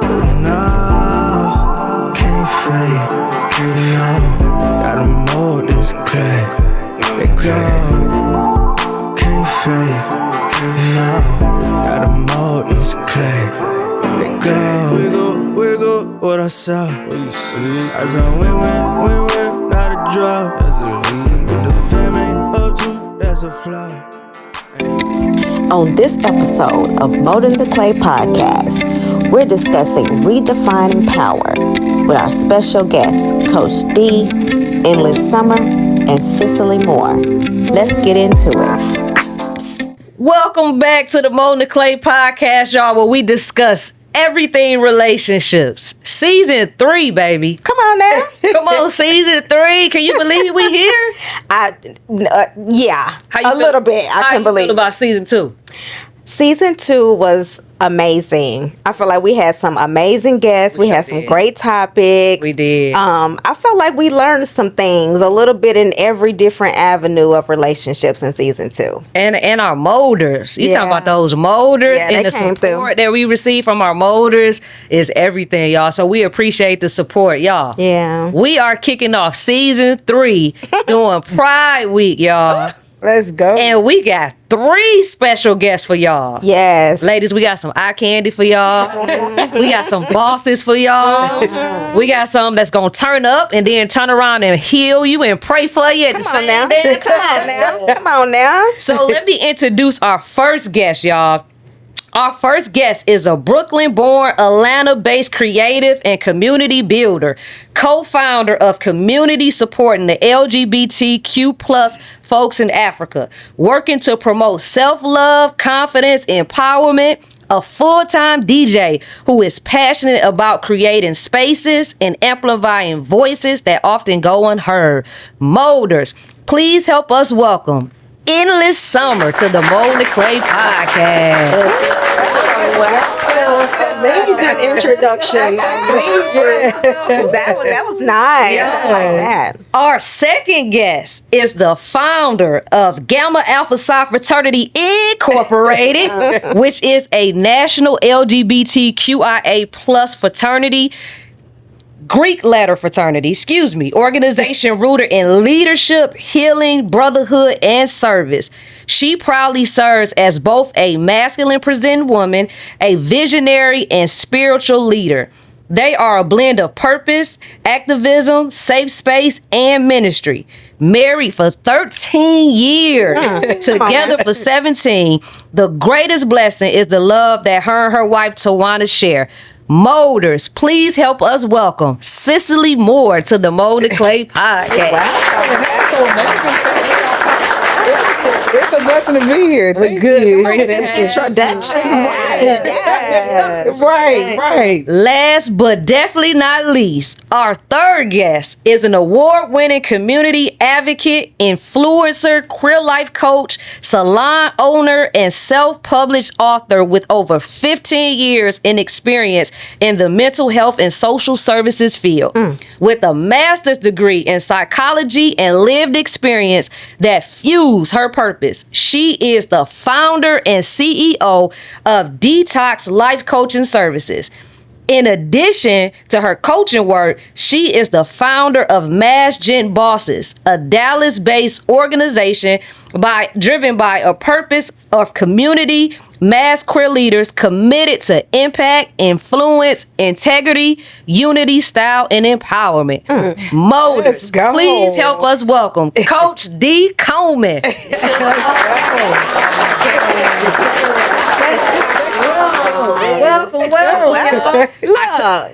No, can't fake, you know. Gotta mold this clay. Let go, can't fake, you know. Gotta mold this clay. Let go. Wiggle, what I saw. What you see? I saw win, not a draw. That's the lead. If the fam ain't up to, that's a flaw. On this episode of Molding the Clay podcast, we're discussing redefining power with our special guests, Coach D, Ndless Summer, and Cicely Moore. Let's get into it. Welcome back to the Molding the Clay podcast, y'all, where we discuss everything relationships. Season 3, baby. Come on now. Come on, season 3. Can you believe we here? Yeah, How you a little bit. I can believe. Feel about season 2? Season 2 was amazing. I feel like we had some amazing guests. We had some great topics. We did. I felt like we learned some things a little bit in every different avenue of relationships in season 2. And our molders. You talking about those molders and the support that we receive from our molders is everything, y'all. So we appreciate the support, y'all. Yeah. We are kicking off season 3 doing Pride Week, y'all. Let's go. And we got 3 special guests for y'all. Yes. Ladies, we got some eye candy for y'all. We got some bosses for y'all. We got some that's going to turn up and then turn around and heal you and pray for you at the same damn time. Come on now. So let me introduce our first guest, y'all. Our first guest is a Brooklyn-born, Atlanta-based creative and community builder, co-founder of Community Supporting the LGBTQ plus folks in Africa, working to promote self-love, confidence, empowerment, a full-time DJ who is passionate about creating spaces and amplifying voices that often go unheard. Molders, please help us welcome Ndless Summer to the Molding the Clay podcast. Amazing introduction. That was nice. Yeah. I like that. Our second guest is the founder of Gamma Alpha Psi Fraternity Incorporated, which is a national LGBTQIA plus fraternity. Greek letter fraternity, organization rooted in leadership, healing, brotherhood, and service. She proudly serves as both a masculine presenting woman, a visionary, and spiritual leader. They are a blend of purpose, activism, safe space, and ministry. Married for 13 years, together for 17. The greatest blessing is the love that her and her wife Tawana share. Molders, please help us welcome Cicely Moore to the Molding the Clay podcast. Wow, that's so amazing. It's a blessing to be here. Thank you. Introduction. Right. Last but definitely not least, our third guest is an award-winning community advocate, influencer, queer life coach, salon owner, and self-published author with over 15 years in experience in the mental health and social services field. With a master's degree in psychology and lived experience that fuse her purpose. She is the founder and CEO of Detox Life Coaching Services. In addition to her coaching work, she is the founder of Masc Bosses, a Dallas-based organization driven by a purpose of community, mass queer leaders committed to impact, influence, integrity, unity, style, and empowerment. Molders, please help us welcome Coach D. Coleman. Welcome.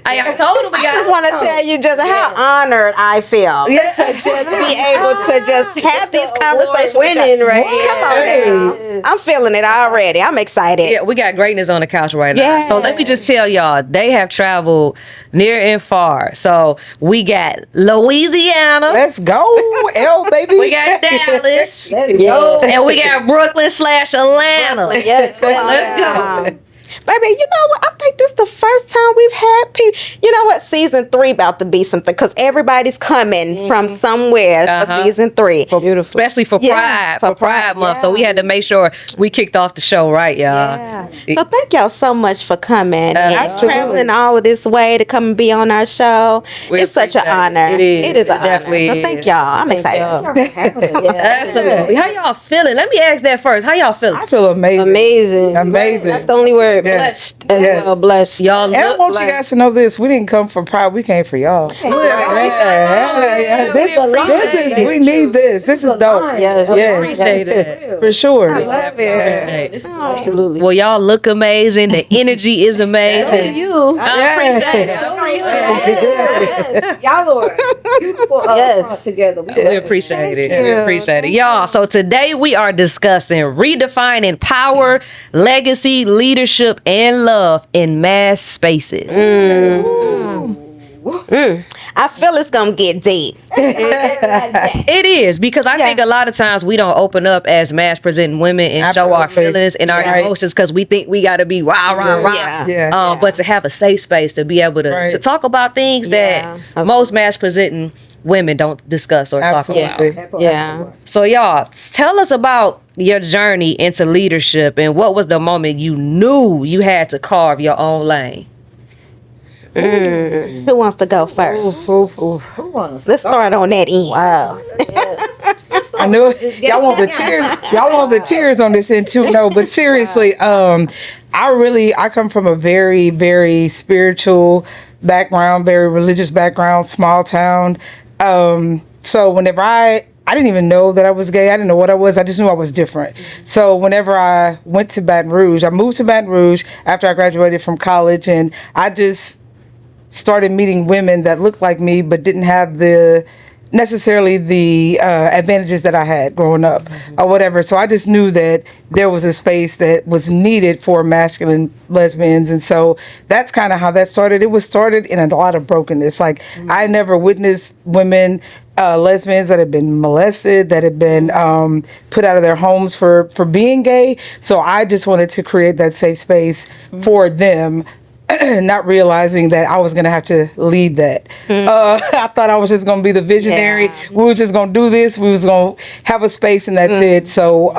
I told him I just want to tell you just how honored I feel to just be able to just have these conversations. Winning, right? Come on now. I'm feeling it already. I'm excited. Yeah, we got greatness on the couch right now. Yeah. So let me just tell y'all, they have traveled near and far. So we got Louisiana. Let's go, L baby. We got Dallas. Let's go. And we got Brooklyn/Atlanta. Yes, Let's go. Baby, you know what? I think this is the first time we've had people. You know what? Season 3 about to be something because everybody's coming from somewhere for season 3. Beautiful. Especially for Pride, for Pride Month. So we had to make sure we kicked off the show right, y'all. Yeah. So thank y'all so much for coming and traveling all of this way to come and be on our show. It's such an honor. It is. It is an honor. Definitely So thank y'all. I'm excited. Absolutely. How y'all feeling? Let me ask that first. How y'all feeling? I feel amazing. Amazing. That's the only word. Yes. Blessed. As well, blessed. Y'all And I look want like you guys to know this. We didn't come for Pride. We came for y'all. we appreciate it. We need this. This is dope. Yes. Appreciate it. For sure. Love it. Absolutely. Well, y'all look amazing. The energy is amazing. You. I appreciate it. Y'all are beautiful together. We appreciate it. We appreciate it. Y'all, so today we are discussing redefining power, legacy, leadership, and love in mass spaces. I feel it's going to get deep. It is, because I think a lot of times we don't open up as mass presenting women and show our Absolutely. feelings and our emotions because we think we got to be rah, rah, rah. Yeah. But to have a safe space to be able to talk about things that most mass presenting women don't discuss or talk about. Absolutely. Yeah. So y'all, tell us about your journey into leadership and what was the moment you knew you had to carve your own lane? Who wants to go first? Let's start on that end. Wow. I knew it. Y'all want the tears. Y'all want the tears on this end too. No, but seriously, I come from a very, very spiritual background, very religious background, small town. So whenever I didn't even know that I was gay. I didn't know what I was. I just knew I was different. So whenever I went to Baton Rouge, I moved to Baton Rouge after I graduated from college, and I just started meeting women that looked like me but didn't have necessarily the advantages that I had growing up or whatever. So I just knew that there was a space that was needed for masculine lesbians. And so that's kind of how that started. It was started in a lot of brokenness. Like I never witnessed women, lesbians that had been molested, that had been put out of their homes for being gay. So I just wanted to create that safe space for them, not realizing that I was going to have to lead that. I thought I was just going to be the visionary. Yeah. We were just going to do this. We was going to have a space and that's it. So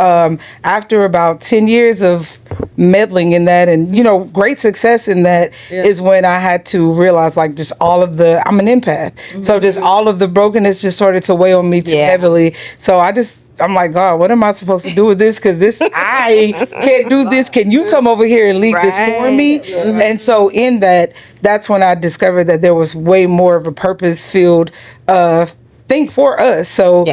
after about 10 years of meddling in that and, great success in that is when I had to realize like just all of I'm an empath. So just all of the brokenness just started to weigh on me too heavily. So I'm like, God, what am I supposed to do with this? Because I can't do this. Can you come over here and lead this for me? And so in that's when I discovered that there was way more of a purpose-filled thing for us. So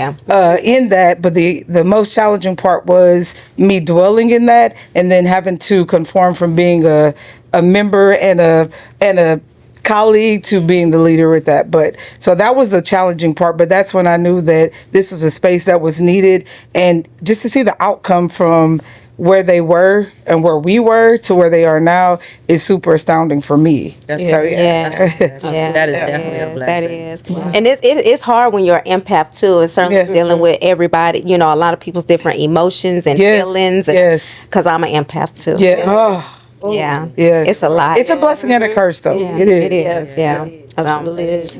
in that, but the most challenging part was me dwelling in that and then having to conform from being a member and a colleague to being the leader with that. But so that was the challenging part, but that's when I knew that this was a space that was needed, and just to see the outcome from where they were and where we were to where they are now is super astounding for me. That is definitely a blessing. That is. And it's hard when you're an empath too, and certainly dealing with everybody, a lot of people's different emotions and feelings. Because I'm an empath too. Yeah. It's a lot. It's a blessing and a curse, though. It is. It is. Yeah.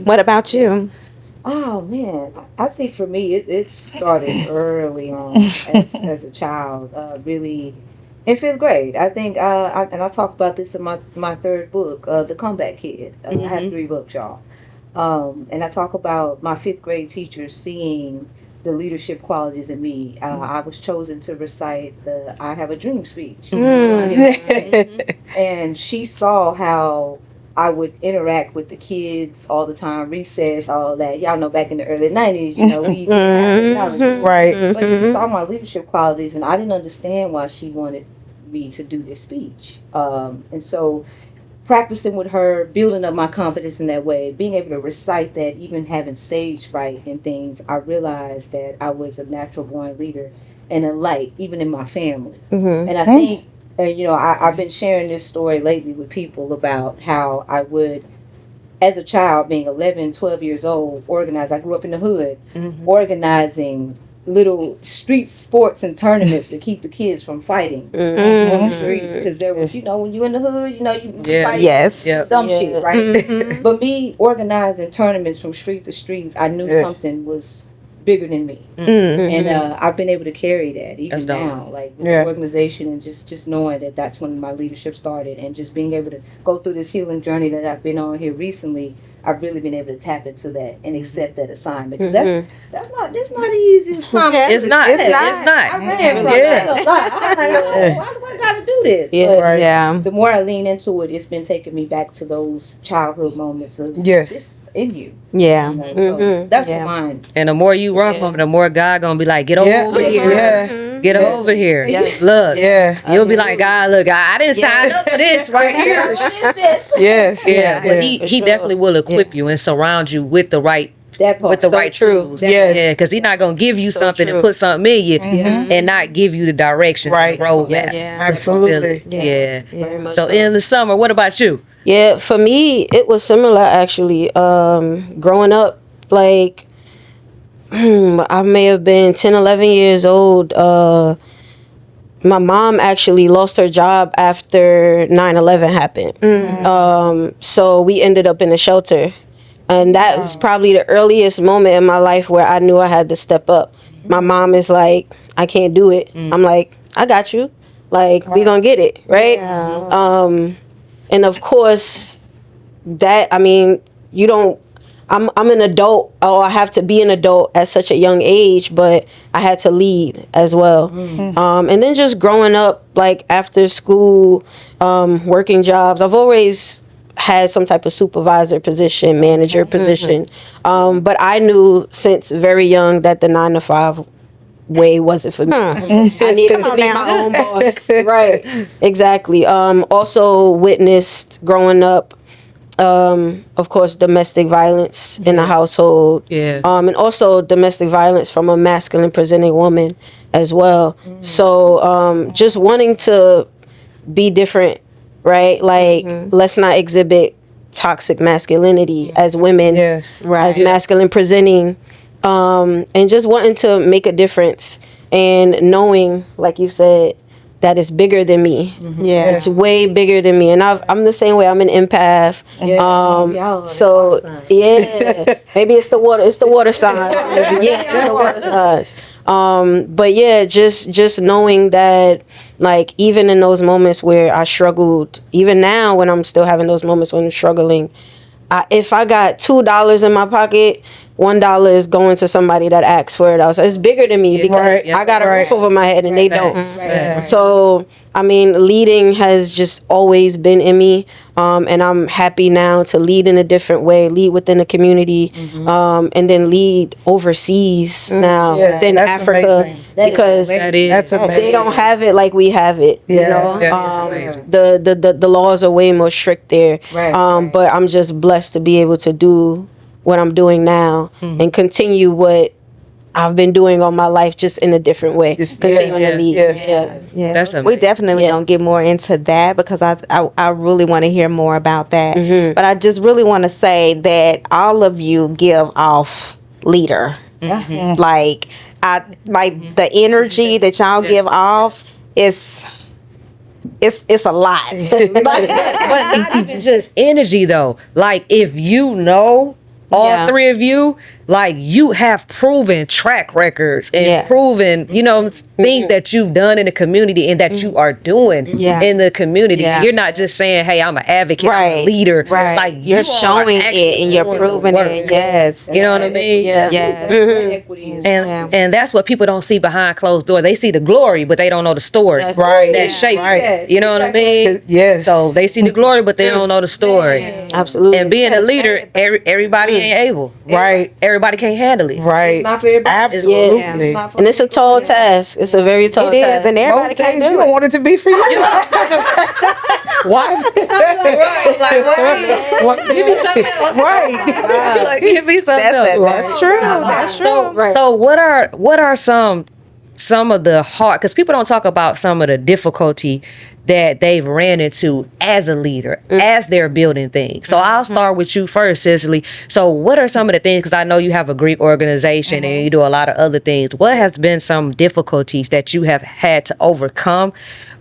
What about you? Oh man, I think for me it started early on as a child, really in 5th grade. I think, and I talk about this in my 3rd book, The Comeback Kid. I have 3 books, y'all, and I talk about my 5th grade teacher seeing the leadership qualities in me. I was chosen to recite the I Have a Dream speech. And she saw how I would interact with the kids all the time, recess, all that. Y'all know back in the early 90s, we didn't have technology. Right. But she saw my leadership qualities, and I didn't understand why she wanted me to do this speech. And so practicing with her, building up my confidence in that way, being able to recite that, even having stage fright and things, I realized that I was a natural born leader and a light, even in my family. And I think, I've been sharing this story lately with people about how I would, as a child, being 11, 12 years old, organize. I grew up in the hood, organizing little street sports and tournaments to keep the kids from fighting on the streets, because there was, when you in the hood, you fight Yes. dumb shit, right? But me organizing tournaments from street to streets, I knew something was bigger than me, and I've been able to carry that even now, like with the organization, and just knowing that that's when my leadership started, and just being able to go through this healing journey that I've been on here recently. I've really been able to tap into that and accept that assignment, because that's not the easiest assignment. It's not. I ran from it. I'm like, why do I gotta do this? But the more I lean into it, it's been taking me back to those childhood moments of this in you. Yeah. So that's mine. And the more you run from it, the more God gonna be like, get over here. Yeah. Get over here. Look. Yeah. You'll be like, God, look, I didn't sign up for this right here. Yes. Yeah. But he definitely will equip you and surround you with the right with the right tools. Yeah, because he's not gonna give you something and put something in you and not give you the direction, the roadmap. Absolutely. Yeah. So in the summer, what about you? Yeah, for me, it was similar actually. Growing up, like, I may have been 10, 11 years old. My mom actually lost her job after 9/11 happened. So we ended up in a shelter. And that was probably the earliest moment in my life where I knew I had to step up. My mom is like, I can't do it. I'm like, I got you. Like, we gonna get it, right? And of course, I'm an adult, or I have to be an adult at such a young age, but I had to lead as well. And then just growing up, like after school, working jobs, I've always had some type of supervisor position, manager position. But I knew since very young that the 9-to-5 way wasn't for me. I needed to be my own boss. Right. Exactly. Also witnessed growing up, of course, domestic violence in the household. And also domestic violence from a masculine presenting woman as well. So just wanting to be different, right? Like, let's not exhibit toxic masculinity as women, as masculine presenting, and just wanting to make a difference, and knowing, like you said, that it's bigger than me. It's way bigger than me, and I'm the same way. I'm an empath. So maybe it's the water. It's the water sign. It's the water signs. But yeah, just knowing that, like, even in those moments where I struggled, even now when I'm still having those moments when I'm struggling, if I got $2 in my pocket, $1 is going to somebody that asks for it. So it's bigger than me because I got a roof over my head and they don't. So, I mean, leading has just always been in me. And I'm happy now to lead in a different way, lead within the community, and then lead overseas now within Africa. Amazing. Because That's amazing. they don't have it like we have it. You know, the laws are way more strict there. But I'm just blessed to be able to do what I'm doing now and continue what I've been doing all my life, just in a different way. Continuing to lead. That's amazing. We definitely gonna get more into that, because I really want to hear more about that. But I just really want to say that all of you give off leader. Like the energy that y'all give off is it's a lot. but not even just energy though. Like, if you know all three of you, like, you have proven track records and proven, things that you've done in the community and that you are doing in the community. You're not just saying, hey, I'm an advocate, I'm a leader. Like, you're showing it and you're proving it. Yes. You know what I mean? And that's what people don't see behind closed doors. They see the glory, but they don't know the story. That shape. You know what I mean? So they see the glory, but they don't know the story. Absolutely. And being a leader, everybody ain't able. Everybody can't handle it. It's not for everybody. Absolutely. And it's a tall task. It's a very tall task. And everybody can't you do don't it. want it to be for you. Why? Give me something else. Like, give me something else. That's true. That's true. So what are some some of the hard, because people don't talk about some of the difficulty that they've ran into as a leader, as they're building things. So I'll start with you first, Cicely. So what are some of the things, because I know you have a great organization and you do a lot of other things. What has been some difficulties that you have had to overcome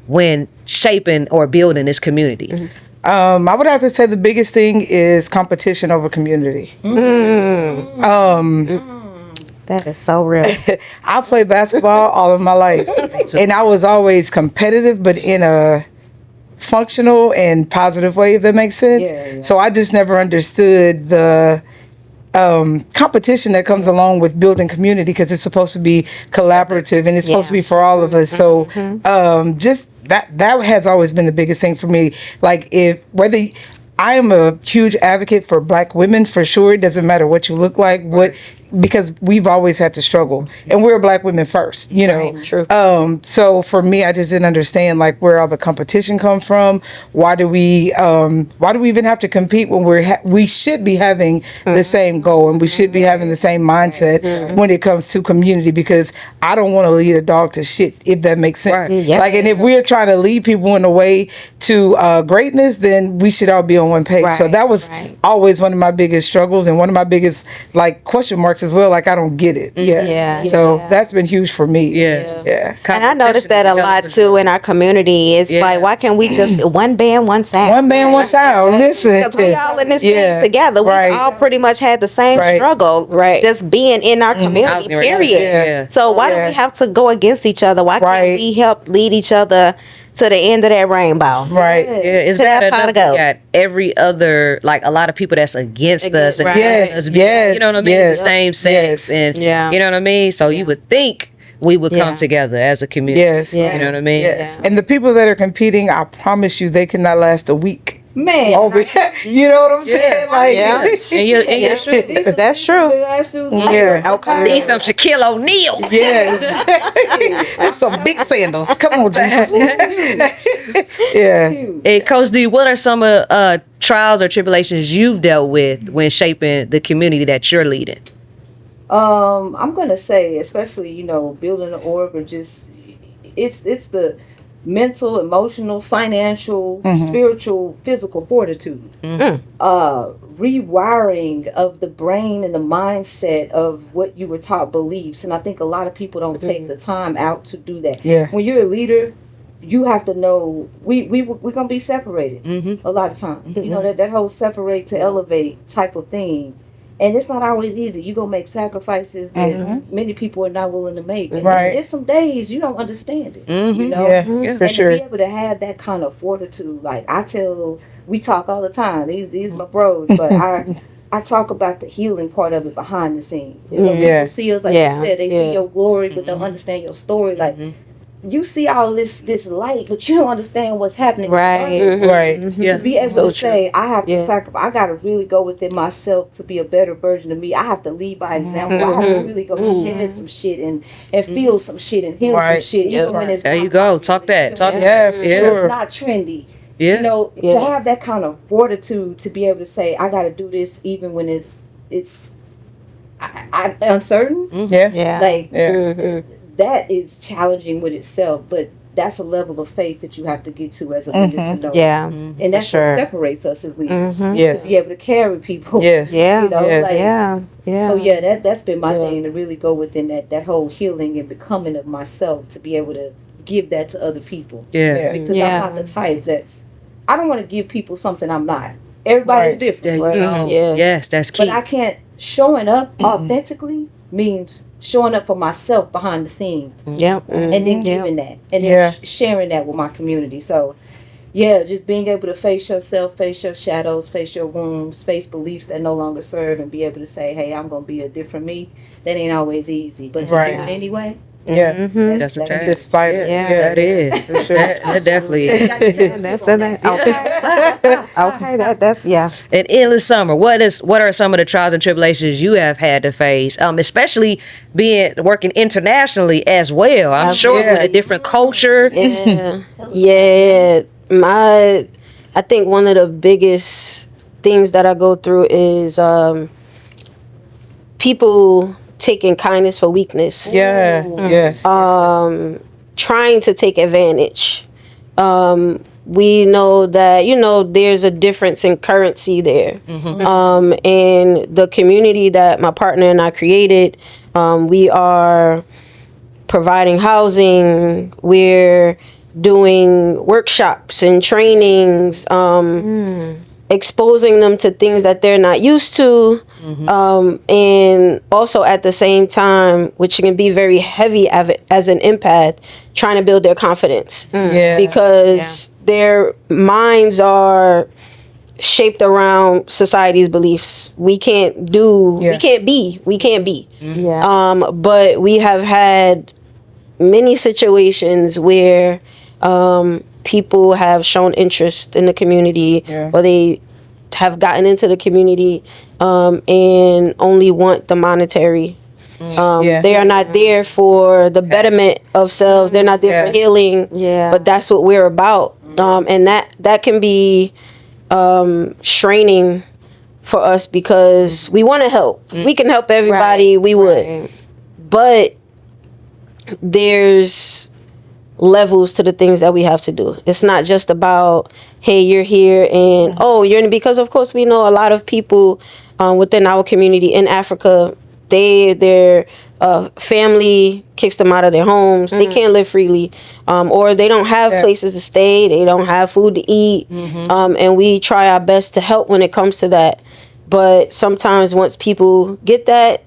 when shaping or building this community? I would have to say the biggest thing is competition over community. That is so real. I played basketball all of my life, and I was always competitive, but in a functional and positive way, if that makes sense. Yeah. So I just never understood the competition that comes along with building community, because it's supposed to be collaborative and it's supposed to be for all of us. So just that has always been the biggest thing for me. Like, I am a huge advocate for Black women, for sure. It doesn't matter what you look like, because we've always had to struggle, and we're Black women first, you know. Right, true. So for me, I just didn't understand like where all the competition come from. Why do we even have to compete when we should be having the same goal, and we should be having the same mindset when it comes to community? Because I don't want to lead a dog to shit, if that makes sense. Right. Yeah. Like, and if we're trying to lead people in a way to greatness, then we should all be on one page. So Right, that was always one of my biggest struggles, and one of my biggest like question marks as well. Like, I don't get it. Yeah. So that's been huge for me. Yeah. And I noticed that a lot too in our community. It's like, why can't we just one band, one sound? One band, one sound. Listen. Because we all in this thing together. We all pretty much had the same struggle. Right. Just being in our community, period. Yeah. So why do we have to go against each other? Why can't we help lead each other to the end of that rainbow? Right. Yeah, it's To that bad pot enough of gold. we got every other, like a lot of people that's against us. And Right. us being, Yes, you know what I mean? yes, The same sex. yes. And, Yeah. you know what I mean? So you would think we would come together as a community. Yes. You know what I mean? Yes. And the people that are competing, I promise you, they cannot last a week. Man. Over, you know what I'm saying? Like, And you're That's true. yeah. Okay. need some Shaquille O'Neal. Yes. That's some big sandals. Come on, Jesus. Yeah. And Coach D, what are some of trials or tribulations you've dealt with when shaping the community that you're leading? I'm gonna say, especially, you know, building an org, or just it's the mental, emotional, financial, spiritual, physical fortitude. Rewiring of the brain and the mindset of what you were taught beliefs. And I think a lot of people don't take the time out to do that. Yeah. When you're a leader, you have to know we're gonna be separated a lot of times. You know, that whole separate to elevate type of thing. And it's not always easy. You're going to make sacrifices that many people are not willing to make. And it's some days you don't understand it. You know? Yeah, for And sure. to be able to have that kind of fortitude, like we talk all the time. These my bros, but I talk about the healing part of it behind the scenes. You know, Yeah. people see us, like you said, they see your glory, but don't understand your story. Like, you see all this light, but you don't understand what's happening. Right. Right. To be able to say, I have to sacrifice, I got to really go within myself to be a better version of me. I have to lead by example. I have to really go shed some shit and feel some shit and heal some shit. Even when it's There you not go. popular. Talk that. Talk Yeah, for Yeah. sure. It's not trendy. Yeah. You know, to have that kind of fortitude to be able to say, I got to do this even when it's uncertain. Yeah. Yeah. Like, Yeah. that is challenging with itself, but that's a level of faith that you have to get to as a leader to know. Yeah. And that's sure. what separates us as leaders. Yes. To be able to carry people. Yes. Yeah. You know, Yes. like, Yeah. so yeah, that's been my thing, to really go within that whole healing and becoming of myself, to be able to give that to other people. Yeah. Because Yeah. I'm not the type I don't want to give people something I'm not. Everybody's Right. different. There you right? go. Yeah. Yes, that's key. But I can't, showing up authentically means showing up for myself behind the scenes. Yep. And then giving that, and then sharing that with my community. So yeah, just being able to face yourself, face your shadows, face your wounds, face beliefs that no longer serve, and be able to say, hey, I'm going to be a different me. That ain't always easy, but to do it anyway. Yeah. That's a task. Despite it. Yeah. That is. For sure. That definitely is. Okay. That's In Endless Summer, what are some of the trials and tribulations you have had to face, especially working internationally as well? I'm sure with a different culture. Yeah. I think one of the biggest things that I go through is people taking kindness for weakness. Yeah. Yes. Trying to take advantage. We know that, there's a difference in currency there. And the community that my partner and I created, we are providing housing, we're doing workshops and trainings, exposing them to things that they're not used to, and also at the same time, which can be very heavy as an empath, trying to build their confidence. Because their minds are shaped around society's beliefs. We can't be. But we have had many situations where people have shown interest in the community, or they have gotten into the community and only want the monetary. They are not there for the betterment of selves. They're not there for healing. But that's what we're about. And that can be straining for us, because we want to help. If we can help everybody, we would. But there's levels to the things that we have to do. It's not just about, hey, you're here and because of course we know a lot of people within our community in Africa, their family kicks them out of their homes. They can't live freely, or they don't have places to stay. They don't have food to eat, and we try our best to help when it comes to that. But sometimes once people get that,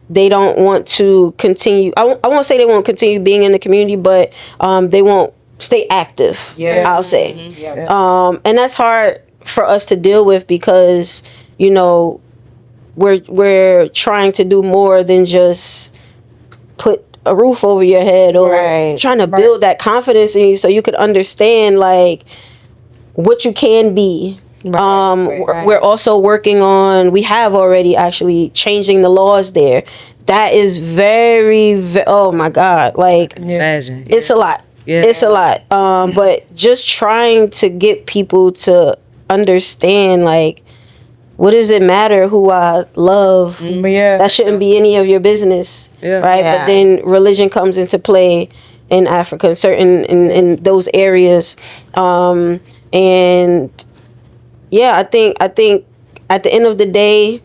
they don't want to continue. I won't say they won't continue being in the community, but they won't stay active. I'll say, and that's hard for us to deal with, because we're trying to do more than just put a roof over your head, or trying to build that confidence in you so you could understand like what you can be. We're also working on, we have already actually changing the laws there. That is oh my God, like Imagine. It's a lot. It's a lot. But just trying to get people to understand, like, what does it matter who I love? That shouldn't be any of your business, right? But then religion comes into play in Africa, in those areas, and I think at the end of the day,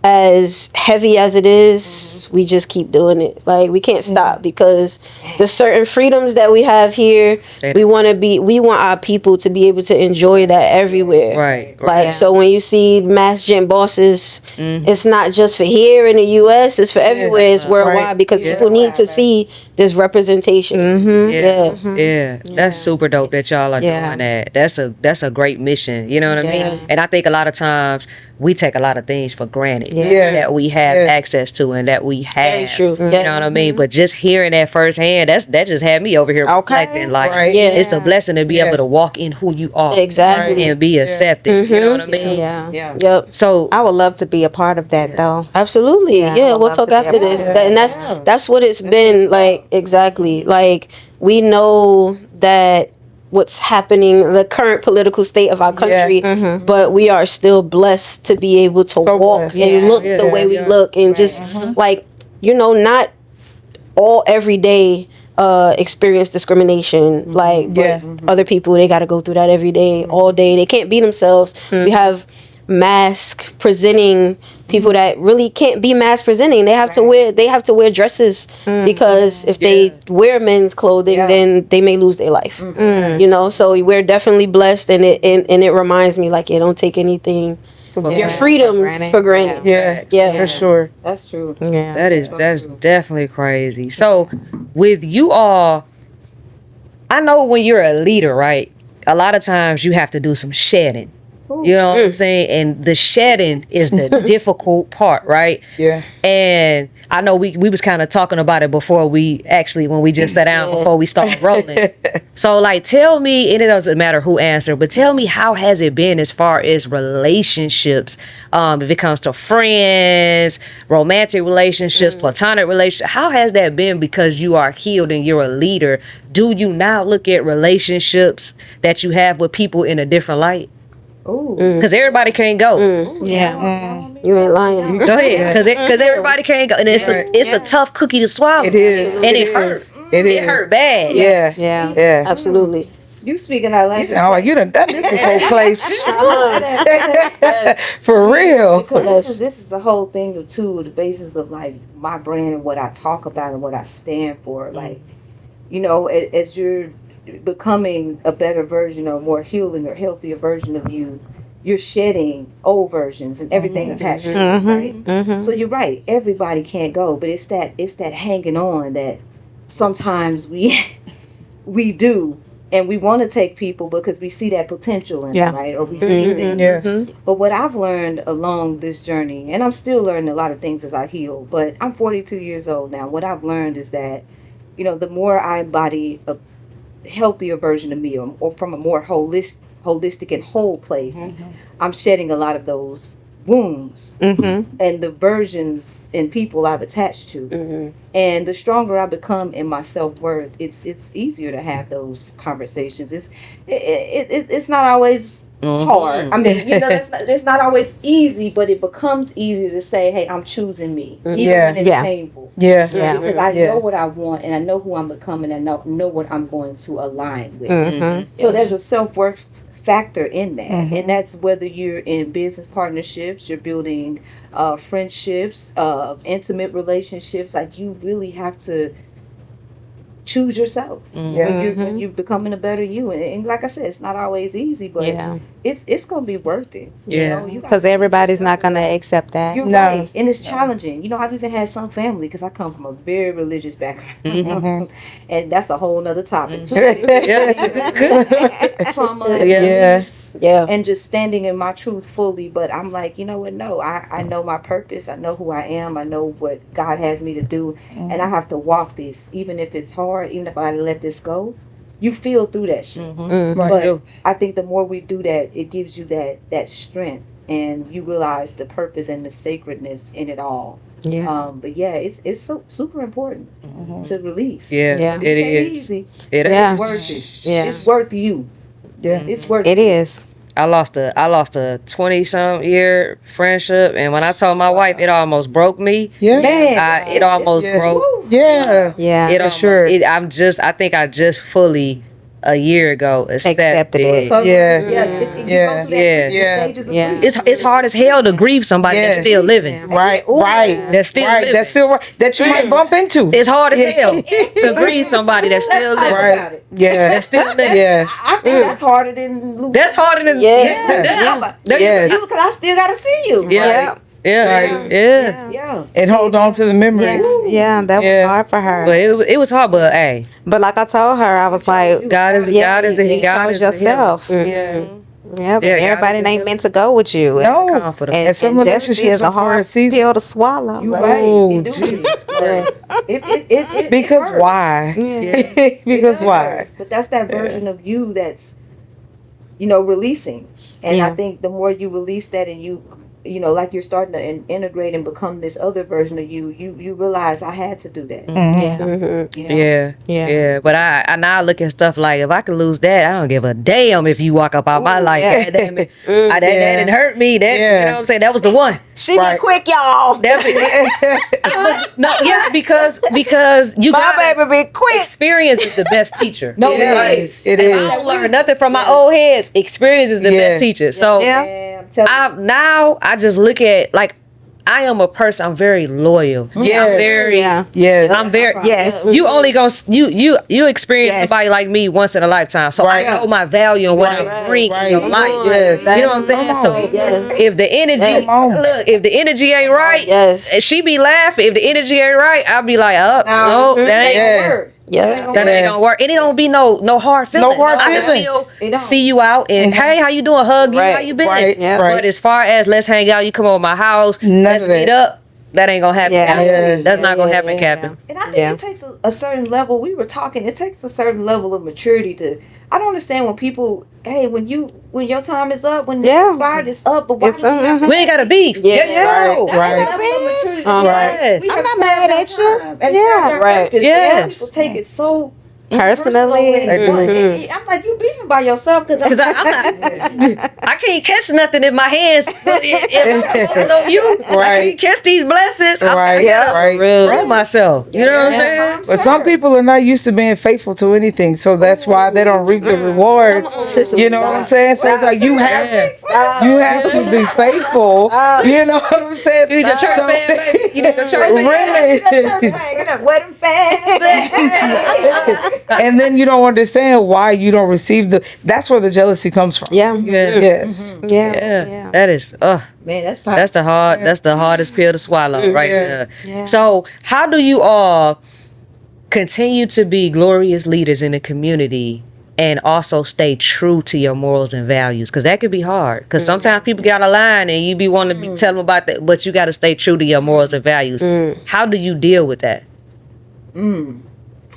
as heavy as it is, we just keep doing it. Like, we can't stop, because the certain freedoms that we have here, we want our people to be able to enjoy that everywhere. Like, so when you see Masc bosses, it's not just for here in the U.S., it's for everywhere, it's worldwide, because people need to see this representation. That's super dope that y'all are doing that. That's a great mission, you know what I mean? And I think a lot of times we take a lot of things for granted that we have access to and that we have. Very true. You know what I mean? But just hearing that firsthand, that just had me over here reflecting. Like, it's a blessing to be able to walk in who you are. Exactly. And be accepted. You know what I mean? Yep. So I would love to be a part of that, though. Absolutely. Yeah, we'll talk after this. And that's what it's been like. Exactly. Like, we know that what's happening, the current political state of our country, but we are still blessed to be able to walk and look the way we look, and just like, not all everyday experience discrimination, like, but other people, they got to go through that every day, all day. They can't be themselves. We have Masc presenting people that really can't be Masc presenting. They have to wear dresses, because if they wear men's clothing, then they may lose their life. So we're definitely blessed, and it reminds me, like, don't take anything, your freedoms for granted. For sure. That's true. that's definitely crazy. So with you all, I know when you're a leader, right, a lot of times you have to do some shedding. You know what I'm saying? And the shedding is the difficult part, right? And I know we was kind of talking about it before when we just sat down before we started rolling. So, like, tell me, and it doesn't matter who answered, but tell me, how has it been as far as relationships, if it comes to friends, romantic relationships, platonic relationships? How has that been, because you are healed and you're a leader? Do you now look at relationships that you have with people in a different light? Ooh. Because everybody can't go. Yeah. You ain't lying. Go ahead, because everybody can't go, and it's a tough cookie to swallow. It is. and it hurt. It It hurt bad. Yeah. Yeah. Yeah. Absolutely. You speaking that You language. sound like you done this before, Clay. For real. Because this is the whole thing too, the basis of like my brand and what I talk about and what I stand for. Like, you know, as you're becoming a better version or more healing or healthier version of you, you're shedding old versions and everything attached to it, right? So you're right. Everybody can't go, but it's that hanging on that sometimes we do. And we want to take people because we see that potential in them, right? Or we see things. Yes. But what I've learned along this journey, and I'm still learning a lot of things as I heal, but I'm 42 years old now. What I've learned is that, you know, the more I embody a healthier version of me or from a more holistic and whole place, I'm shedding a lot of those wounds and the versions and people I've attached to. And the stronger I become in my self-worth, it's easier to have those conversations. It's not always hard. I mean, you know, it's not always easy, but it becomes easier to say, hey, I'm choosing me, even when it's painful. Yeah. Because I know what I want and I know who I'm becoming and I know what I'm going to align with. So there's a self-worth factor in that, and that's whether you're in business partnerships, you're building friendships, intimate relationships. Like, you really have to choose yourself when you're becoming a better you, and like I said, it's not always easy, but it's gonna be worth it. Because everybody's not gonna accept that. You're right, and it's challenging. You know, I've even had some family, because I come from a very religious background, and that's a whole nother topic. Trauma, and just standing in my truth fully. But I'm like, you know what? No, I know my purpose. I know who I am. I know what God has me to do, and I have to walk this, even if it's hard, even if I let this go. You feel through that shit. But I think the more we do that, it gives you that strength, and you realize the purpose and the sacredness in it all. But yeah, it's so super important to release. It is. Easy. It's worth it. It's worth you. It's worth it. Is. I lost a 20-some year friendship, and when I told my wife, it almost broke me. It almost broke. It almost, I think I just fully a year ago accepted it. It's hard as hell to grieve somebody that's still living. That's still living. That you might bump into. It's hard as hell to grieve somebody that's still living. That's still living. I think that's harder than losing. That's harder than because I still gotta see you. And hold on to the memories. That was hard for her. But it was hard, but hey. But like I told her, I was like, God is yourself. But everybody ain't meant to go with you. No. And some relationships is a hard pill to swallow. You're right. Because hurts. why? Because why? But that's that version of you that's, releasing. And I think the more you release that, and you know, like you're starting to integrate and become this other version of you realize I had to do that. But I now look at stuff like, if I could lose that, I don't give a damn if you walk up out my life. That didn't hurt me. That you know what I'm saying? That was the one. She be quick, y'all. Because you my baby be quick. Experience is the best teacher. It is. I don't learn nothing from my old heads. Experience is the best teacher. So I just look at, like, I am a person. I'm very loyal. I'm very. You only gonna you experience somebody like me once in a lifetime. So I know my value and what I bring in your life. You know what I'm saying? So if the energy ain't right, and she be laughing. If the energy ain't right, I'll be like, that ain't gonna work. That ain't gonna work, and it don't be no hard feelings. I still see you out and hey, how you doing? Hug you, how you been? But as far as let's hang out, you come over my house, let's meet up. That ain't gonna happen. That's not gonna happen, Captain. And I think it takes a certain level. We were talking. It takes a certain level of maturity to. I don't understand when people. Hey, when your time is up, when this expired is up, but why we ain't got a beef. I'm not mad at you. People take it so Personally, I'm like, you beefing by yourself because I can't catch nothing in my hands. But if I'm on you, I can't catch these blessings. Right. Real myself. You know what I'm saying? But some people are not used to being faithful to anything, so that's why they don't reap the rewards. You know what I'm saying? So it's like you have to be faithful. You know what I'm saying? You need your church fan, baby. You need your church fan. Really? And then you don't understand why you don't receive that's where the jealousy comes from. Yes. Yeah. That is man, that's powerful. That's the hardest pill to swallow right there. So how do you all continue to be glorious leaders in the community and also stay true to your morals and values? Because that could be hard. Because sometimes people get out of line and you be wanting to tell them about that, but you got to stay true to your morals and values. How do you deal with that?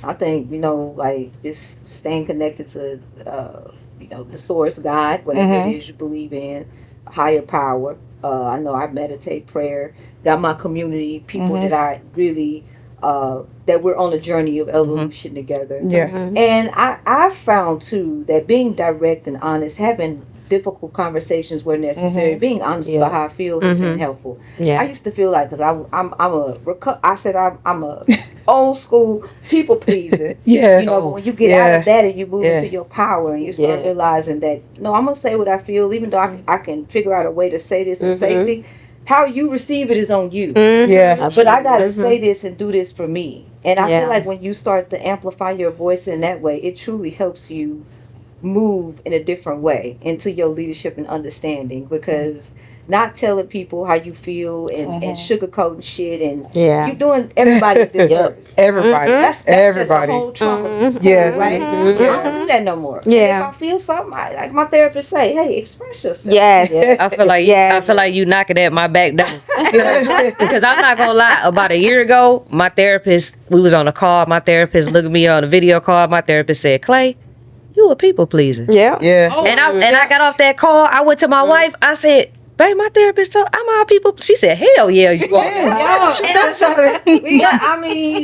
I think, like just staying connected to, the source, God, whatever it is you believe in, a higher power. I know I meditate, prayer, got my community, people that I really, that we're on a journey of evolution together. And I found too that being direct and honest, having difficult conversations where necessary, being honest about how I feel has been helpful. I used to feel like, because I'm a old school people pleaser. But when you get out of that and you move into your power and you start realizing that, no, I'm gonna say what I feel, even though I can figure out a way to say this in safety. How you receive it is on you. But I gotta say this and do this for me. And I feel like when you start to amplify your voice in that way, it truly helps you move in a different way into your leadership and understanding, because not telling people how you feel and sugarcoating shit and you're doing everybody deserves. Everybody. That's everybody. Just a whole trauma. Right? I don't do that no more. If I feel something, like my therapist say, hey, express yourself. I feel like you knocking at my back down. Because I'm not gonna lie, about a year ago, my therapist, we was on a call, my therapist looked at me on a video call, my therapist said, Clay, you a people pleaser. And I got off that call, I went to my wife, I said, babe, my therapist told I'm all people. She said, hell yeah, you are.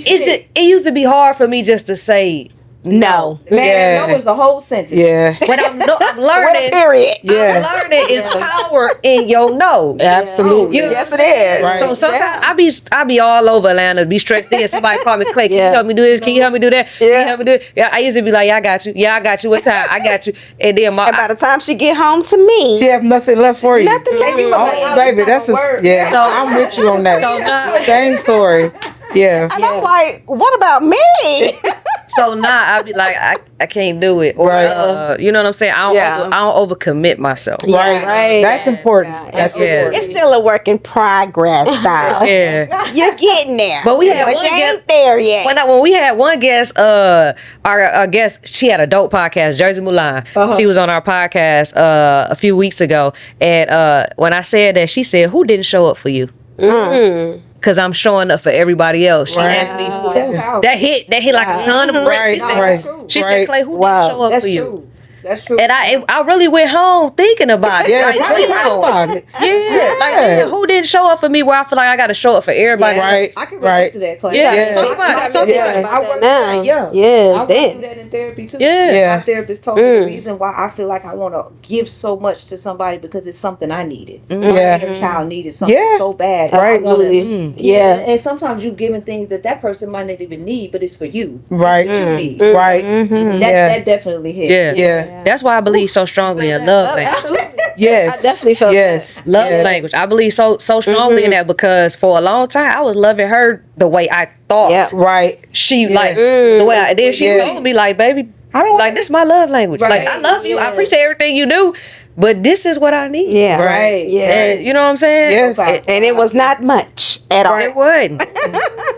It used to be hard for me just to say no. Man, no is a whole sentence. But I'm learning. Period. I'm learning is power in your no. Absolutely. Yes, it is. Right. So sometimes I be all over Atlanta, be stressed in. Somebody call me, Clay, can you help me do this? Can you help me do that? Can you help me do it? Yeah, I used to be like, I got you. Yeah, I got you. What time? I got you. And then by the time she get home to me, she have nothing left for you. Nothing left for me. Oh, baby, that's so I'm with you on that. Same story. And I'm like, what about me? So now I be like, I can't do it, or you know what I'm saying? I don't overcommit myself. Right. That's important. That's important. It's still a work in progress, though. You're getting there, but you ain't there yet. When we had one guest, our guest, she had a dope podcast, Jersey Mulan. She was on our podcast a few weeks ago, and when I said that, she said, "Who didn't show up for you?" Because I'm showing up for everybody else. She asked me, that hit like a ton of bricks. She said, Clay, who didn't show up for you? That's true. And I really went home thinking about it. Who didn't show up for me where I feel like I got to show up for everybody? I can relate to that, Clay. Talk about it. I work through that in therapy too. My therapist told me the reason why I feel like I want to give so much to somebody because it's something I needed. My inner child needed something so bad. And sometimes you giving things that person might not even need, but it's for you. Right. You need. That definitely hit. That's why I believe so strongly in love language. I definitely felt that. Love language. I believe so strongly in that, because for a long time I was loving her the way I thought. She like the way then she told me, like, baby, I don't like this is my love language. Like, I love you. I appreciate everything you do. But this is what I need. And you know what I'm saying? And it was not much at all. It wasn't.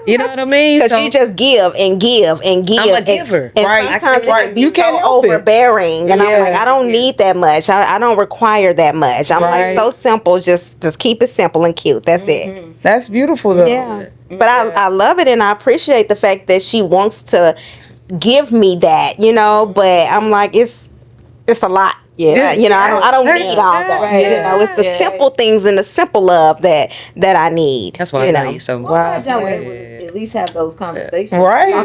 You know what I mean? Because you just give and give and give. I'm a giver. And sometimes you can't overbearing. And I'm like, I don't need that much. I don't require that much. I'm like, so simple. Just keep it simple and cute. That's it. That's beautiful though. Yeah. But I love it, and I appreciate the fact that she wants to give me that, but I'm like, it's a lot. Yeah, I don't need all that. Right. It's the simple things and the simple love that I need. That's why I love you so much. Well, y'all were able to at least have those conversations. Right. Oh,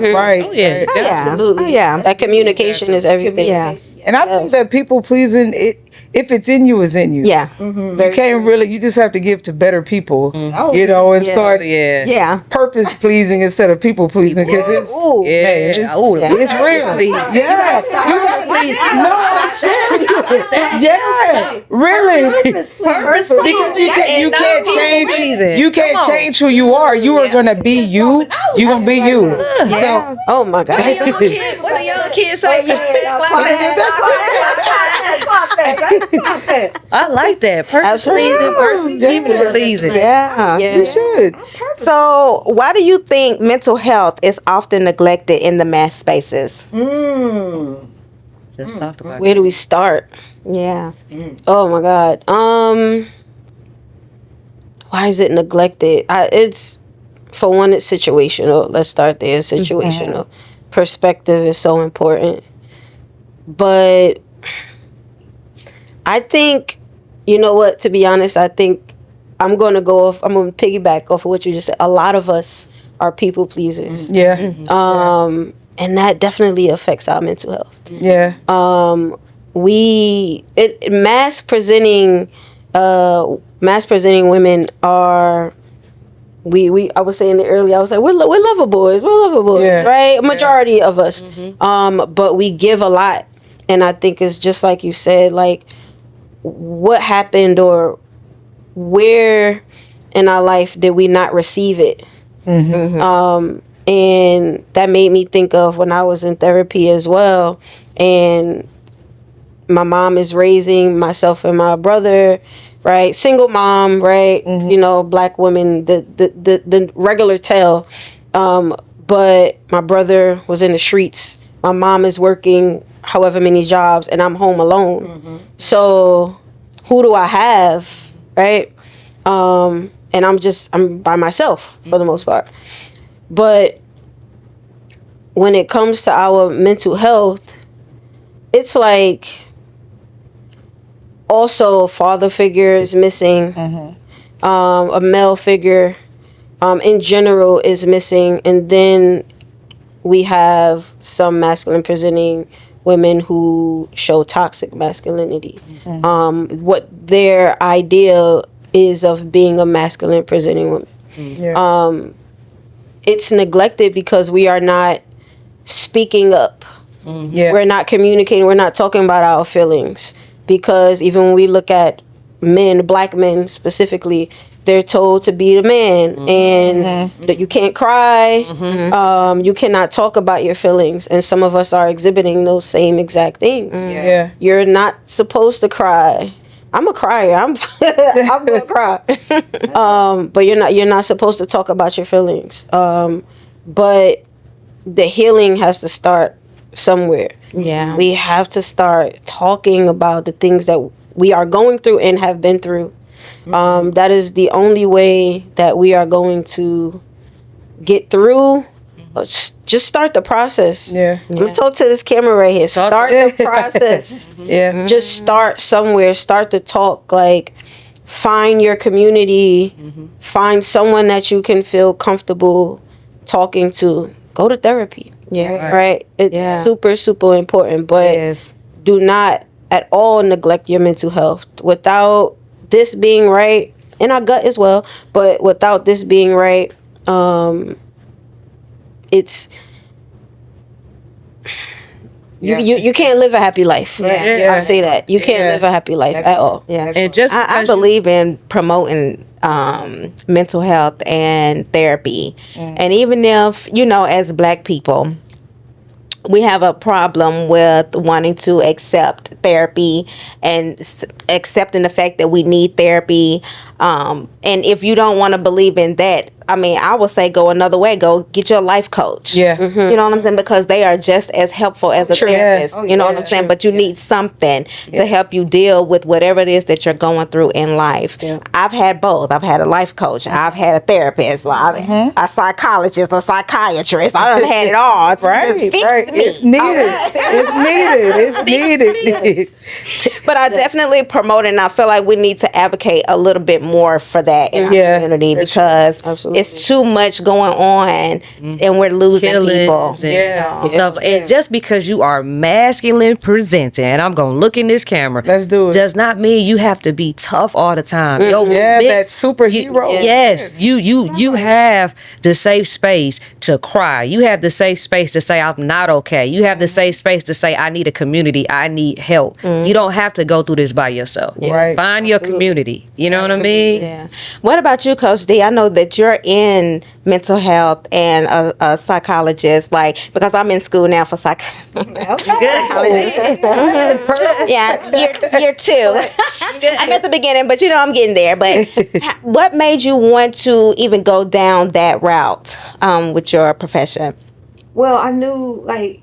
yeah. Absolutely. Oh, yeah. That communication is everything. Yeah. And I think that people pleasing, if it's in you, it's in you. Yeah. You can't really. You just have to give to better people. Oh, And Yeah. start Yeah. purpose pleasing instead of people pleasing because it's Ooh. it's real. Yeah. No, I'm serious. Yeah, really. Because you can't change. You can't change who you are. You are gonna be you. You gonna be you. So Oh my God. What do your kids say? I like that. Purpose pleasing, people pleasing. Yeah. you should. So, why do you think mental health is often neglected in the mass spaces? Let's talk about Where do we start? Yeah. Oh my God. Why is it neglected? It's for one, it's situational. Let's start there. It's situational. Perspective is so important. But I think, you know what, to be honest, I think I'm going to piggyback off of what you just said. A lot of us are people pleasers. Yeah. And that definitely affects our mental health. Yeah. Mass presenting women are, I was saying it earlier, I was like, we're lover boys, Yeah. right? A majority of us. But we give a lot. And I think it's just like you said, like what happened or where in our life did we not receive it? And that made me think of when I was in therapy as well. And my mom is raising myself and my brother, right? Single mom, right? Black women, the regular tale. But my brother was in the streets. My mom is working however many jobs and I'm home alone. So who do I have, right? And I'm by myself for the most part. But when it comes to our mental health, it's like also a father figure is missing. A male figure in general is missing. And then we have some masculine presenting women who show toxic masculinity. What their idea is of being a masculine presenting woman. It's neglected because we are not speaking up. We're not communicating. We're not talking about our feelings. Because even when we look at men, black men specifically, they're told to be the man and that you can't cry. You cannot talk about your feelings. And some of us are exhibiting those same exact things. You're not supposed to cry. I'm a crier. I'm gonna cry. But you're not supposed to talk about your feelings. But the healing has to start somewhere. Yeah. We have to start talking about the things that we are going through and have been through. That is the only way that we are going to get through. Just start the process. I'm gonna talk to this camera right here. Start the process. Just start somewhere. Start to talk. Like, find your community. Find someone that you can feel comfortable talking to. Go to therapy. Right. It's super, super important. But do not at all neglect your mental health. Without this being right, and our gut as well, but without this being right, it's you can't live a happy life. I'll say that. You can't live a happy life at all. And just I believe in promoting mental health and therapy. And even if, as black people, we have a problem with wanting to accept therapy and accepting the fact that we need therapy. And if you don't want to believe in that, I mean, I would say go another way. Go get your life coach. Yeah. You know what I'm saying? Because they are just as helpful as a True. therapist. Yeah. You know what I'm saying? But you need something to help you deal with whatever it is that you're going through in life. Yeah. I've had both. I've had a life coach. I've had a therapist. A psychologist, a psychiatrist. I done had it all. Right. Just fix Right. me. It's needed. It's needed. But I definitely promote it, and I feel like we need to advocate a little bit more for that in our community because it's too much going on and we're losing people. And stuff. And just because you are masculine presenting, and I'm going to look in this camera, Let's do it. does not mean you have to be tough all the time. Yo, That superhero. Yes, you have the safe space to cry. You have the safe space to say I'm not okay. You have the safe space to say I need a community. I need help. You don't have to go through this by yourself. Right. Find your community. You know what I mean? Yeah. What about you, Coach D? I know that you're in mental health and a psychologist, like, because I'm in school now for yeah, year 2. I'm at the beginning, but I'm getting there. But what made you want to even go down that route with your profession? Well, I knew like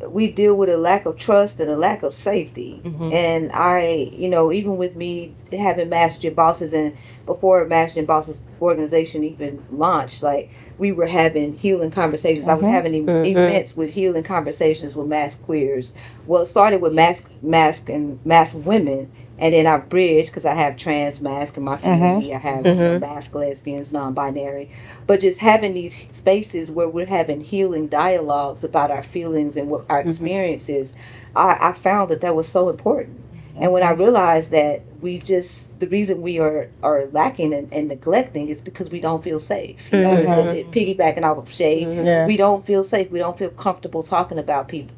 we deal with a lack of trust and a lack of safety. And I, even with me having Masc Bosses, and before Masc Bosses organization even launched, like we were having healing conversations. I was having events with healing conversations with Masc queers. Well, it started with Masc and Masc women. And then I bridged because I have trans Masc in my community. I have Masc lesbians, non-binary. But just having these spaces where we're having healing dialogues about our feelings and what our experiences, I found that was so important. And when I realized that the reason we are lacking and neglecting is because we don't feel safe. Piggybacking off of Shay, we don't feel safe. We don't feel comfortable talking about people,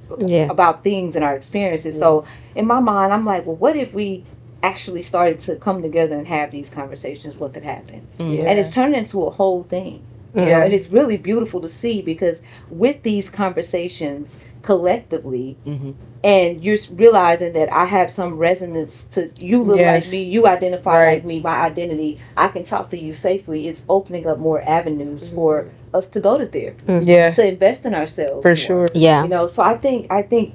about things and our experiences. So in my mind, I'm like, well, what if we actually started to come together and have these conversations? What could happen? And it's turned into a whole thing. And it's really beautiful to see, because with these conversations collectively, and you're realizing that I have some resonance to you, look like me, you identify like me, my identity, I can talk to you safely. It's opening up more avenues for us to go to therapy, to invest in ourselves For more. sure. So I think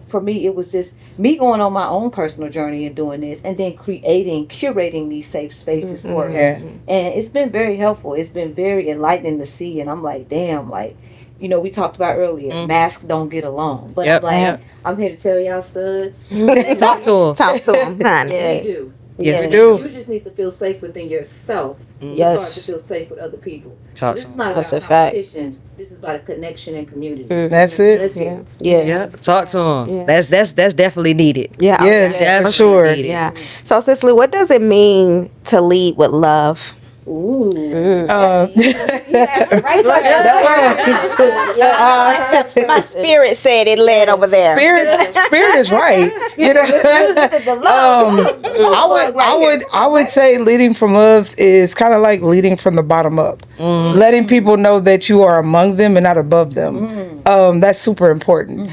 for me it was just me going on my own personal journey and doing this, and then curating these safe spaces for us. And it's been very helpful. It's been very enlightening to see, and I'm like, damn, like, we talked about earlier, masks don't get along. But I'm like, I'm here to tell y'all studs. Talk to them, honey. They do. Yes, you do. You just need to feel safe within yourself. Yes. Start to feel safe with other people. Talk This to is not That's about a fact. competition. This is about a connection and community. That's it. Let's get it. Yeah, talk to them. Yeah. That's definitely needed. Yeah. Yes, Yeah, for sure. needed. Yeah. So, Cicely, what does it mean to lead with love? Ooh. My spirit said it led over there. Spirit is right. I would say leading from love is kind of like leading from the bottom up, letting people know that you are among them and not above them. That's super important.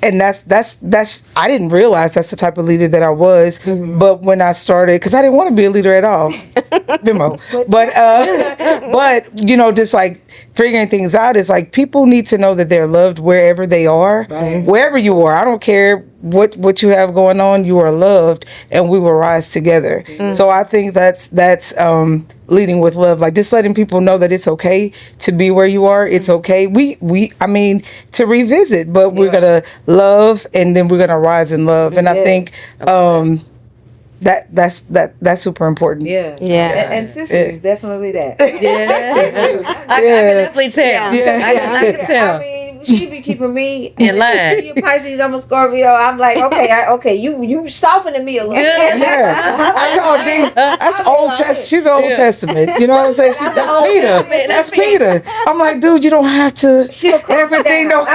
And that's I didn't realize that's the type of leader that I was, but when I started, because I didn't want to be a leader at all, Bimo. But just like figuring things out is like people need to know that they're loved wherever they are, wherever you are. I don't care what you have going on, you are loved, and we will rise together. So I think that's leading with love, like just letting people know that it's okay to be where you are. It's okay. I mean, to revisit, but we're gonna love, and then we're gonna rise in love. And I think that's super important. And Cicely is definitely that. I can definitely tell. I can tell. I mean, she be keeping me in line. You Pisces, I'm a Scorpio. I'm like, okay, you softening me a little. I call D. That's Old Testament. She's Old Testament. You know what I'm saying? That's Peter. That's Peter. I'm like, dude, you don't have to. Everything don't.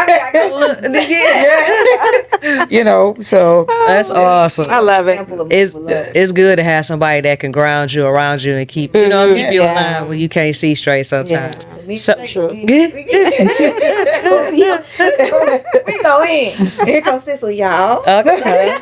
So that's awesome. I love it. It's good to have somebody that can ground you, around you, and keep you in line when you can't see straight sometimes. So True. We go in. Here comes Cicely, y'all. okay.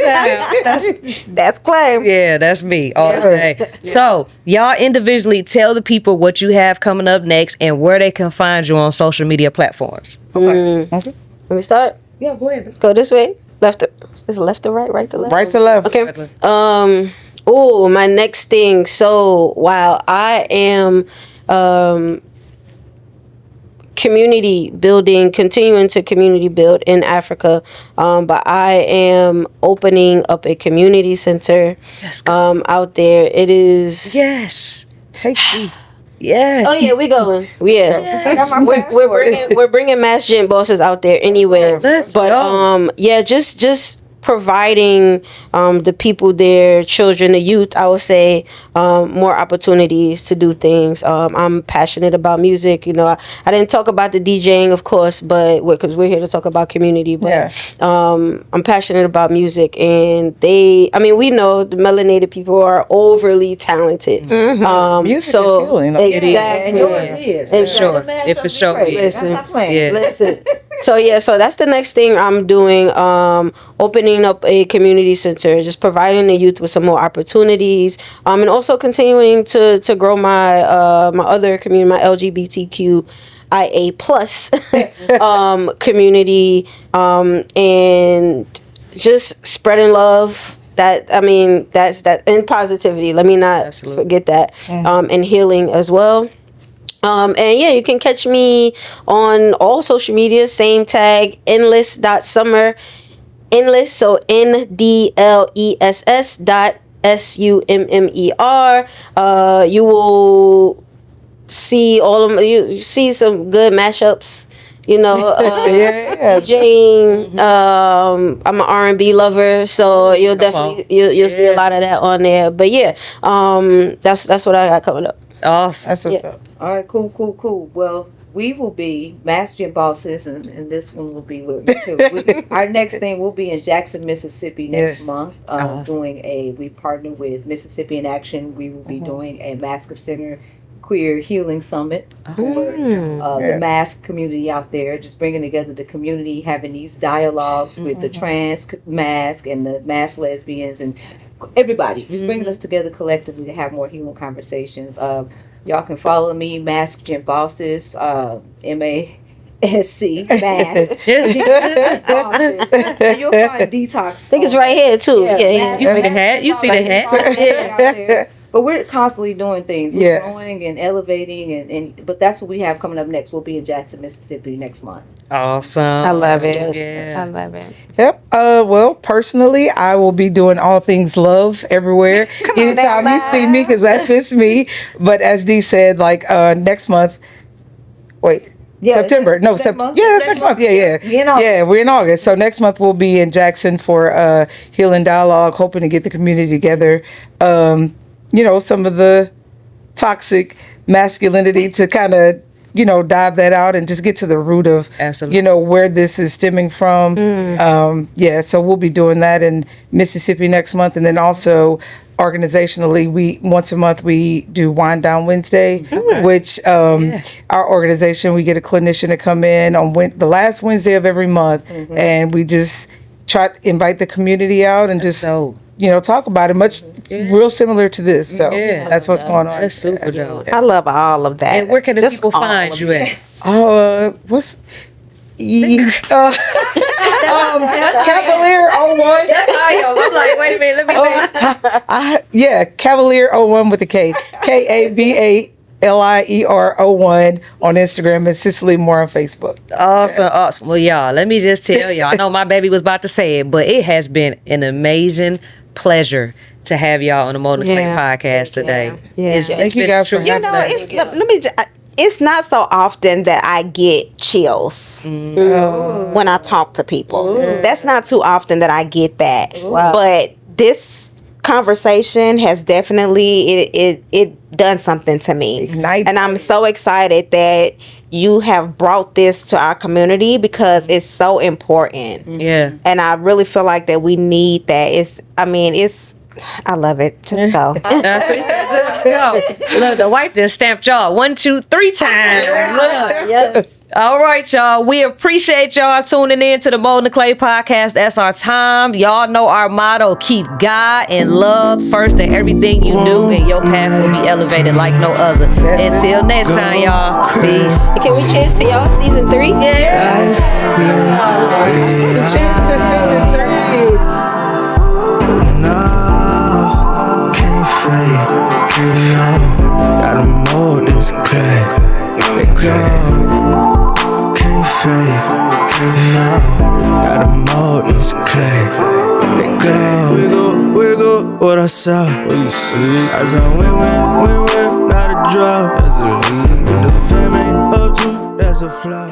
That's claim. Yeah, that's me. Okay. So, y'all individually tell the people what you have coming up next and where they can find you on social media platforms. Let me start. Yeah, go ahead. Go this way. Left to, is it left to right? Right to left? Right to left. Okay. Oh, my next thing. So while I am community building, continuing to community build in Africa, but I am opening up a community center out there. It is. Yes. Take me. Yes. Oh yeah, we going. Yeah, we're bringing Masc Gym bosses out there anywhere. Let's But go. yeah, just providing the people there, children, the youth, I would say, more opportunities to do things. I'm passionate about music. You know, I didn't talk about the DJing, of course, but because we're here to talk about community. But I'm passionate about music, and we know the melanated people are overly talented. Music is healing. Like, Exactly. And yours is. For sure. If for sure. Listen, That's not playing. Yeah. Listen. So that's the next thing I'm doing. Opening up a community center, just providing the youth with some more opportunities, and also continuing to grow my my other community, my LGBTQIA plus community, and just spreading love. That's that, and positivity. Let me not forget that, and healing as well. And yeah, you can catch me on all social media, same tag, Ndless.summer, Ndless, so NDLESS.SUMMER. You will see all of you see some good mashups. You know, DJing. I'm an R&B lover, so you'll definitely you'll see a lot of that on there. But yeah, that's what I got coming up. Awesome. That's what's up. All right, cool. Well, we will be Masc Gym bosses, and this one will be with me too. Our next thing will be in Jackson, Mississippi next month. We partner with Mississippi in Action. We will be doing a Masc of Center Queer Healing Summit for the Masc community out there, just bringing together the community, having these dialogues with the trans Masc and the Masc lesbians and everybody, just bringing us together collectively to have more healing conversations. Y'all can follow me, Masc Gym Bosses, MASC, Masc. Bosses. And you'll find Detox. I think it's right here too. Yeah. You see the hat? You see the hat? But we're constantly doing things. We're growing and elevating, but that's what we have coming up next. We'll be in Jackson, Mississippi next month. Awesome. I love it. Yeah. I love it. Yep. Well, personally, I will be doing all things love everywhere. Anytime you see me, because that's just me. But as Dee said, like next month. Wait. September. No, September. Yeah, that's next month. Yeah. We're in August. So next month we'll be in Jackson for Healing Dialogue, hoping to get the community together. Some of the toxic masculinity to kind of, dive that out and just get to the root of, where this is stemming from. So we'll be doing that in Mississippi next month. And then also organizationally, once a month we do Wind Down Wednesday, which our organization, we get a clinician to come in on the last Wednesday of every month. And we just try to invite the community out and talk about it, real similar to this. So that's what's going on. That's super dope. I love all of that. And where can the people find you at? What's Cavalier 01. I'm like, wait a minute, let me Cavalier 01 with a K. KAVALIER 01 on Instagram and Cicely Moore on Facebook. Awesome. Well, y'all, let me just tell y'all. I know my baby was about to say it, but it has been an amazing pleasure to have y'all on the Mold and Clay podcast today. Thank you guys for having us. It's not so often that I get chills when I talk to people. That's not too often that I get that. But this conversation has definitely it done something to me. Ignited. And I'm so excited that you have brought this to our community because it's so important. Yeah. And I really feel like that we need that. It's I love it. Just go. Look, the wife just stamped y'all 1, 2, 3 times. Look. Yes. All right, y'all. We appreciate y'all tuning in to the Mold and Clay podcast. That's our time. Y'all know our motto: keep God and love first in everything you do, and your path will be elevated like no other. Until next time, y'all. Peace. Can we cheers to y'all season 3? Cheers to season 3. No, can't fake, you know. Gotta mold this clay. Let go. Can't fake, you know. Gotta mold this clay. Let go. Wiggle, what I saw. What you see? I saw win, not a draw. That's the lead. The fam ain't up to, that's a flaw.